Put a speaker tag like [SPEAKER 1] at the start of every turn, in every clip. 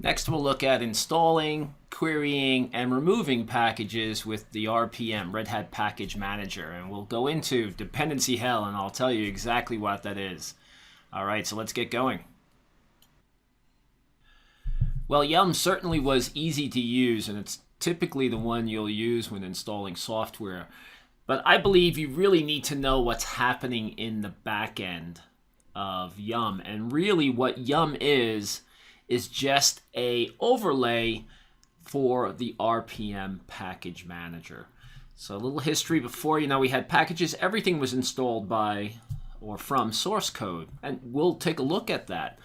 [SPEAKER 1] Next, we'll look at installing, querying, and removing packages with the RPM, Red Hat Package Manager. And we'll go into dependency hell, and I'll tell you exactly what that is. All right, so let's get going. Well, Yum certainly was easy to use, and it's typically the one you'll use when installing software. But I believe you really need to know what's happening in the back end of Yum. And really what Yum is just a overlay for the RPM package manager. So a little history before, we had packages. Everything was installed by or from source code, and we'll take a look at that.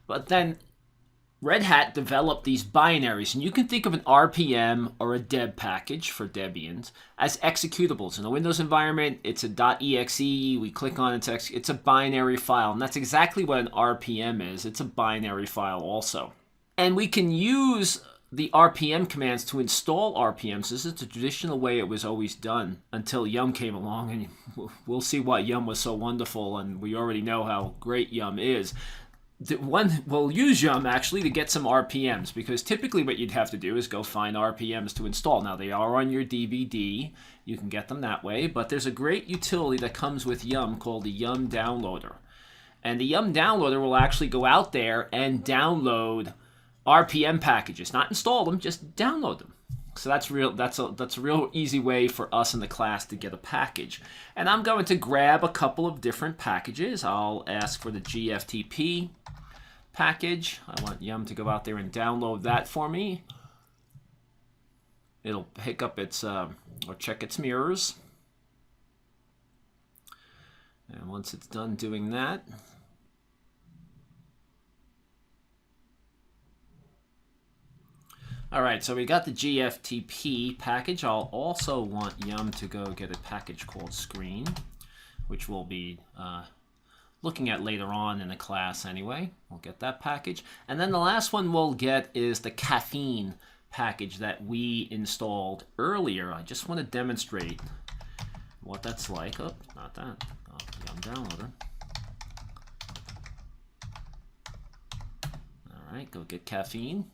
[SPEAKER 1] But then Red Hat developed these binaries, and you can think of an RPM or a deb package for Debians as executables. In a Windows environment, it's a .exe. We click on it, it's a binary file, and that's exactly what an RPM is. It's a binary file also. And we can use the RPM commands to install RPMs. This is the traditional way it was always done until Yum came along, and we'll see why Yum was so wonderful, and we already know how great Yum is. We'll use Yum actually to get some RPMs, because typically what you'd have to do is go find RPMs to install. Now they are on your DVD, you can get them that way, but there's a great utility that comes with Yum called the Yum Downloader. And the Yum Downloader will actually go out there and download RPM packages, not install them, just download them. So that's a real easy way for us in the class to get a package. And I'm going to grab a couple of different packages. I'll ask for the GFTP package. I want Yum to go out there and download that for me. It'll pick up its or check its mirrors. And once it's done doing that, all right, so we got the GFTP package. I'll also want Yum to go get a package called screen, which we'll be looking at later on in the class anyway. We'll get that package. And then the last one we'll get is the caffeine package that we installed earlier. I just want to demonstrate what that's like. Oh, not that. Oh, Yum Downloader. All right, go get caffeine.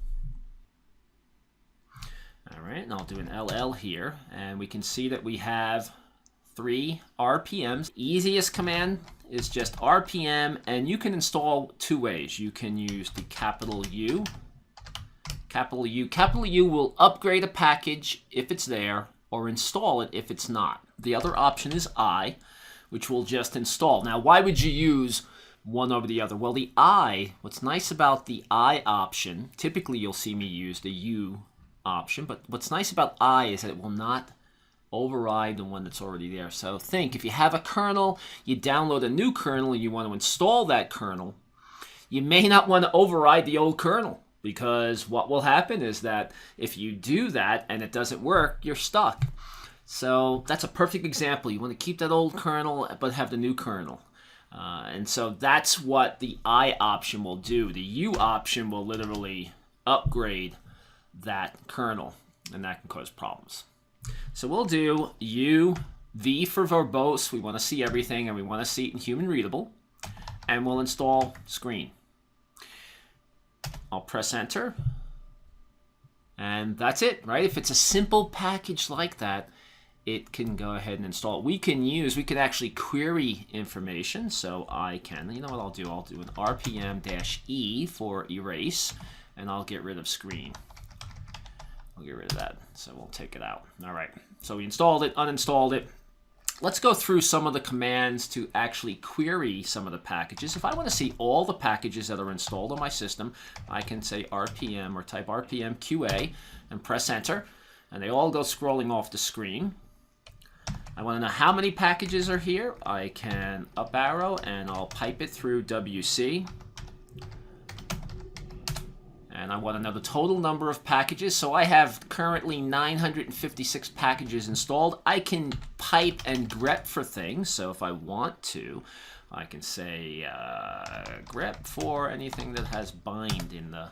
[SPEAKER 1] All right, and I'll do an LL here, and we can see that we have 3 RPMs. Easiest command is just RPM, and you can install 2 ways. You can use the capital U. Capital U. Capital U will upgrade a package if it's there, or install it if it's not. The other option is I, which will just install. Now, why would you use one over the other? Well, the I, what's nice about the I option, typically you'll see me use the U option, but what's nice about I is that it will not override the one that's already there. So think, if you have a kernel, you download a new kernel, and you want to install that kernel, you may not want to override the old kernel, because what will happen is that if you do that and it doesn't work, you're stuck. So that's a perfect example. You want to keep that old kernel but have the new kernel. And so that's what the I option will do. The U option will literally upgrade that kernel, and that can cause problems. So we'll do U, V for verbose. We want to see everything, and we want to see it in human readable. And we'll install screen. I'll press enter. And that's it, right? If it's a simple package like that, it can go ahead and install. We can actually query information. So I can, you know what I'll do? I'll do an RPM-E for erase, and I'll get rid of screen. We'll get rid of that, so we'll take it out. All right, so we installed it, uninstalled it. Let's go through some of the commands to actually query some of the packages. If I want to see all the packages that are installed on my system, I can say RPM or type RPM QA and press enter, and they all go scrolling off the screen. I want to know how many packages are here. I can up arrow, and I'll pipe it through WC. And I want to know the total number of packages. So I have currently 956 packages installed. I can pipe and grep for things. So if I want to, I can say grep for anything that has bind in the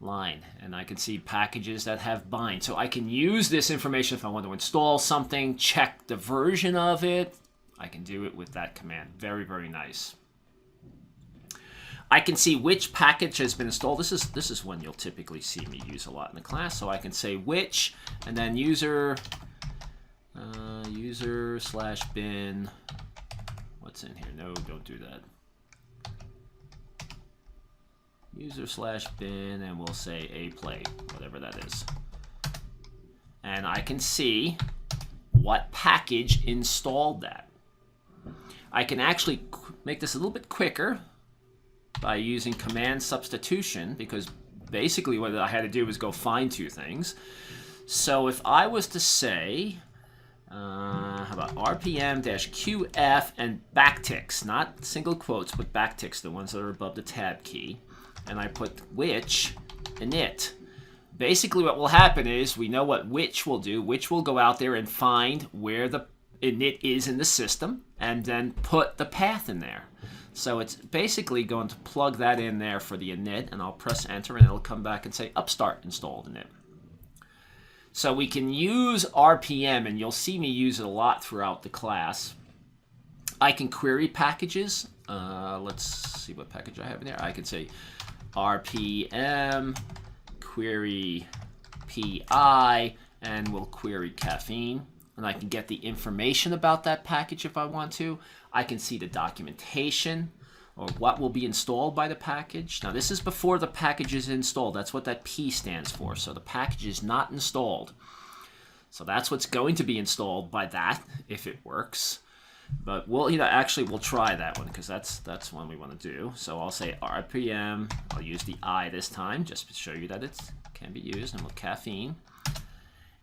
[SPEAKER 1] line. And I can see packages that have bind. So I can use this information if I want to install something, check the version of it. I can do it with that command. Very, very nice. I can see which package has been installed. This is one you'll typically see me use a lot in the class. So I can say which, and then user / bin. What's in here? No, don't do that. User / bin, and we'll say a play, whatever that is. And I can see what package installed that. I can actually make this a little bit quicker by using command substitution, because basically what I had to do was go find two things. So if I was to say, how about rpm-qf and backticks, not single quotes, but backticks, the ones that are above the tab key, and I put which init. Basically what will happen is, we know what which will do. Which will go out there and find where the init is in the system, and then put the path in there. So it's basically going to plug that in there for the init, and I'll press enter, and it'll come back and say upstart installed init. So we can use RPM, and you'll see me use it a lot throughout the class. I can query packages. Let's see what package I have in there. I can say RPM query PI, and we'll query caffeine. And I can get the information about that package if I want to. I can see the documentation, or what will be installed by the package. Now this is before the package is installed. That's what that P stands for. So the package is not installed. So that's what's going to be installed by that, if it works. But we'll we'll try that one, because that's one we want to do. So I'll say RPM. I'll use the I this time, just to show you that it can be used. And we'll caffeine.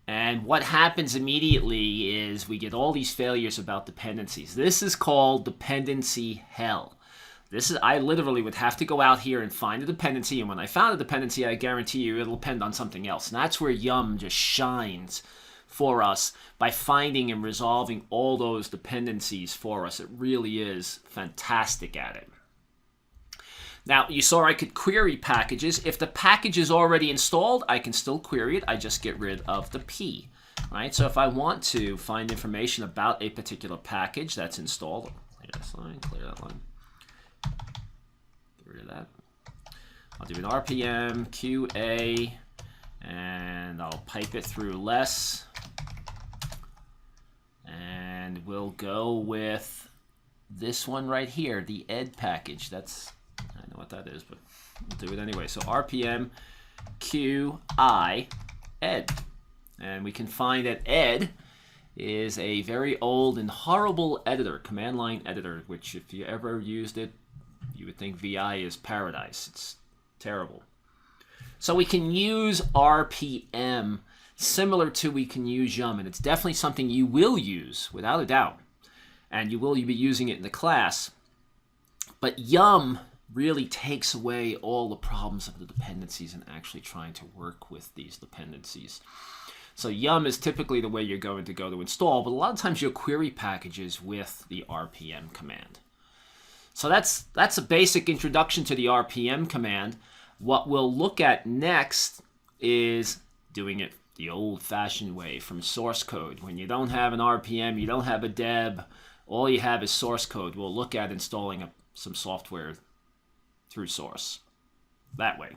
[SPEAKER 1] And what happens immediately is we get all these failures about dependencies. This is called dependency hell. I literally would have to go out here and find a dependency, and when I found a dependency, I guarantee you it'll depend on something else. And that's where Yum just shines for us, by finding and resolving all those dependencies for us. It really is fantastic at it. Now, you saw I could query packages. If the package is already installed, I can still query it. I just get rid of the P. Right? So if I want to find information about a particular package that's installed, clear this line, clear that line. Get rid of that. I'll do an RPM QA, and I'll pipe it through less. And we'll go with this one right here, the ed package. I know what that is, but we'll do it anyway. So RPM QI ed. And we can find that ed is a very old and horrible editor, command line editor, which if you ever used it, you would think VI is paradise. It's terrible. So we can use RPM similar to we can use Yum, and it's definitely something you will use without a doubt, and you will be using it in the class. But Yum really takes away all the problems of the dependencies and actually trying to work with these dependencies. So Yum is typically the way you're going to go to install, but a lot of times you'll query packages with the RPM command. So that's a basic introduction to the RPM command. What we'll look at next is doing it the old-fashioned way from source code. When you don't have an RPM, you don't have a deb, all you have is source code. We'll look at installing some software through source that way.